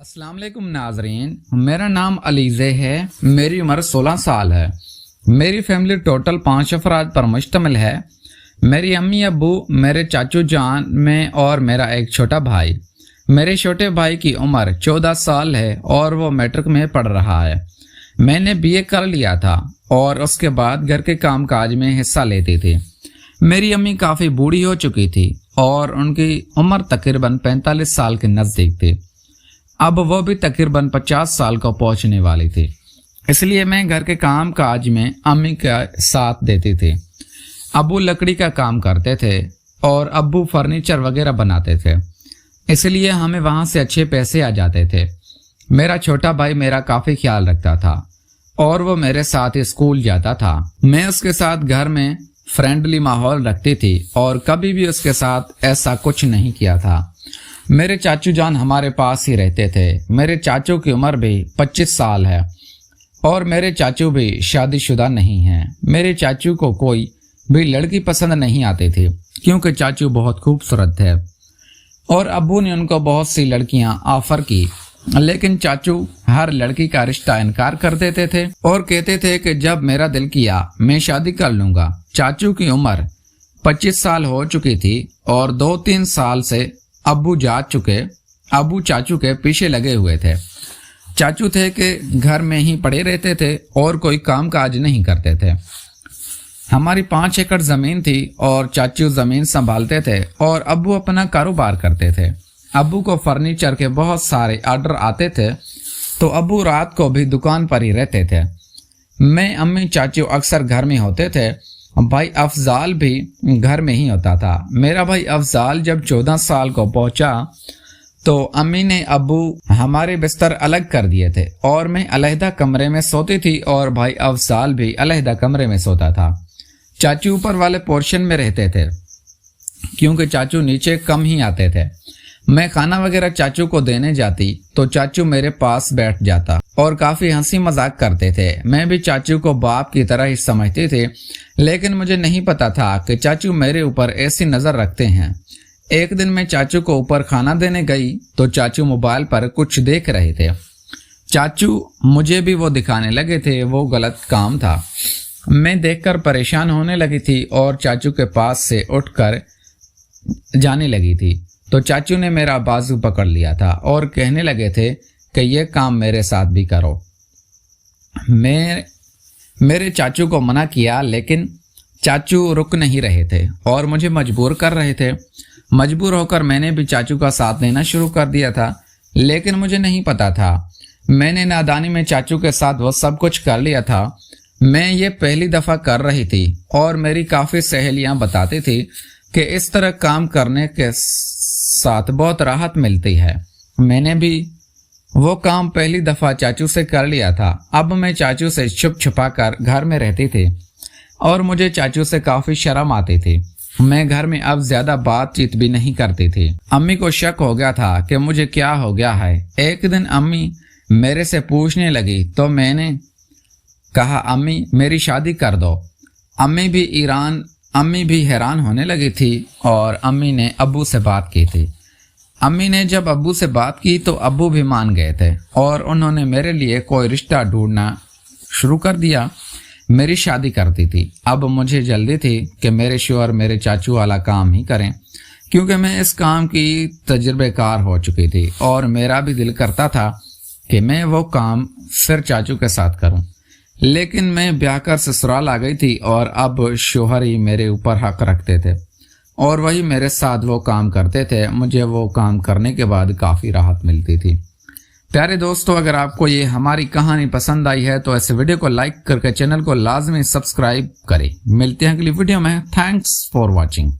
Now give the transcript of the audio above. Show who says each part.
Speaker 1: السلام علیکم ناظرین، میرا نام علیزے ہے۔ میری عمر 16 سال ہے۔ میری فیملی ٹوٹل 5 افراد پر مشتمل ہے۔ میری امی ابو، میرے چاچو جان، میں اور میرا ایک چھوٹا بھائی۔ میرے چھوٹے بھائی کی عمر 14 سال ہے اور وہ میٹرک میں پڑھ رہا ہے۔ میں نے BA کر لیا تھا اور اس کے بعد گھر کے کام کاج میں حصہ لیتی تھی۔ میری امی کافی بوڑھی ہو چکی تھی اور ان کی عمر تقریباً 45 سال کے نزدیک تھی۔ اب وہ بھی تقریباً 50 سال کو پہنچنے والی تھی، اس لیے میں گھر کے کام کاج میں امی کا ساتھ دیتی تھی۔ ابو لکڑی کا کام کرتے تھے اور ابو فرنیچر وغیرہ بناتے تھے، اس لیے ہمیں وہاں سے اچھے پیسے آ جاتے تھے۔ میرا چھوٹا بھائی میرا کافی خیال رکھتا تھا اور وہ میرے ساتھ اسکول جاتا تھا۔ میں اس کے ساتھ گھر میں فرینڈلی ماحول رکھتی تھی اور کبھی بھی اس کے ساتھ ایسا کچھ نہیں کیا تھا۔ میرے چاچو جان ہمارے پاس ہی رہتے تھے۔ میرے چاچو کی عمر بھی 25 سال ہے اور میرے چاچو بھی شادی شدہ نہیں ہیں۔ میرے چاچو کو کوئی بھی لڑکی پسند نہیں آتی تھی کیونکہ چاچو بہت خوبصورت تھے اور ابو نے ان کو بہت سی لڑکیاں آفر کی، لیکن چاچو ہر لڑکی کا رشتہ انکار کر دیتے تھے اور کہتے تھے کہ جب میرا دل کیا میں شادی کر لوں گا۔ چاچو کی عمر 25 سال ہو چکی تھی اور 2-3 سال سے ابو چاچو کے پیچھے لگے ہوئے تھے۔ چاچو تھے کہ گھر میں ہی پڑے رہتے تھے اور کوئی کام کاج نہیں کرتے تھے۔ ہماری 5 ایکڑ زمین تھی اور چاچو زمین سنبھالتے تھے اور ابو اپنا کاروبار کرتے تھے۔ ابو کو فرنیچر کے بہت سارے آرڈر آتے تھے تو ابو رات کو بھی دکان پر ہی رہتے تھے۔ میں، امی، چاچو اکثر گھر میں ہوتے تھے۔ بھائی افضال بھی گھر میں ہی ہوتا تھا۔ میرا بھائی افضال جب 14 سال کو پہنچا تو امی نے ابو ہمارے بستر الگ کر دیے تھے اور میں علیحدہ کمرے میں سوتی تھی اور بھائی افضال بھی علیحدہ کمرے میں سوتا تھا۔ چاچو اوپر والے پورشن میں رہتے تھے کیونکہ چاچو نیچے کم ہی آتے تھے۔ میں کھانا وغیرہ چاچو کو دینے جاتی تو چاچو میرے پاس بیٹھ جاتا اور کافی ہنسی مذاق کرتے تھے۔ میں بھی چاچو کو باپ کی طرح ہی سمجھتی تھی، لیکن مجھے نہیں پتا تھا کہ چاچو میرے اوپر ایسی نظر رکھتے ہیں۔ ایک دن میں چاچو کو اوپر کھانا دینے گئی تو چاچو موبائل پر کچھ دیکھ رہے تھے۔ چاچو مجھے بھی وہ دکھانے لگے تھے، وہ غلط کام تھا۔ میں دیکھ کر پریشان ہونے لگی تھی اور چاچو کے پاس سے اٹھ کر جانے لگی تھی تو چاچو نے میرا بازو پکڑ لیا تھا اور کہنے لگے تھے کہ یہ کام میرے ساتھ بھی کرو۔ میرے چاچو کو منع کیا لیکن چاچو رک نہیں رہے تھے اور مجھے مجبور کر رہے تھے۔ مجبور ہو کر میں نے بھی چاچو کا ساتھ دینا شروع کر دیا تھا، لیکن مجھے نہیں پتا تھا۔ میں نے نادانی میں چاچو کے ساتھ وہ سب کچھ کر لیا تھا۔ میں یہ پہلی دفعہ کر رہی تھی اور میری کافی سہیلیاں بتاتی تھی کہ اس طرح کام کرنے کے ساتھ بہت راحت ملتی ہے۔ میں نے بھی وہ کام پہلی دفعہ چاچو سے کر لیا تھا۔ اب میں چاچو سے چھپ چھپا کر گھر میں رہتی تھی اور مجھے چاچو سے کافی شرم آتی تھی۔ میں گھر میں اب زیادہ بات چیت بھی نہیں کرتی تھی۔ امی کو شک ہو گیا تھا کہ مجھے کیا ہو گیا ہے۔ ایک دن امی میرے سے پوچھنے لگی تو میں نے کہا امی میری شادی کر دو۔ امی بھی حیران ہونے لگی تھی اور امی نے ابو سے بات کی تھی۔ امی نے جب ابو سے بات کی تو ابو بھی مان گئے تھے اور انہوں نے میرے لیے کوئی رشتہ ڈھونڈنا شروع کر دیا۔ میری شادی کرتی تھی۔ اب مجھے جلدی تھی کہ میرے شوہر میرے چاچو والا کام ہی کریں کیونکہ میں اس کام کی تجربے کار ہو چکی تھی اور میرا بھی دل کرتا تھا کہ میں وہ کام پھر چاچو کے ساتھ کروں، لیکن میں بیاہ کر سسرال آ گئی تھی اور اب شوہر ہی میرے اوپر حق رکھتے تھے اور وہی میرے ساتھ وہ کام کرتے تھے۔ مجھے وہ کام کرنے کے بعد کافی راحت ملتی تھی۔ پیارے دوستو، اگر آپ کو یہ ہماری کہانی پسند آئی ہے تو ایسے ویڈیو کو لائک کر کے چینل کو لازمی سبسکرائب کریں۔ ملتے ہیں اگلی ویڈیو میں۔ Thanks for watching.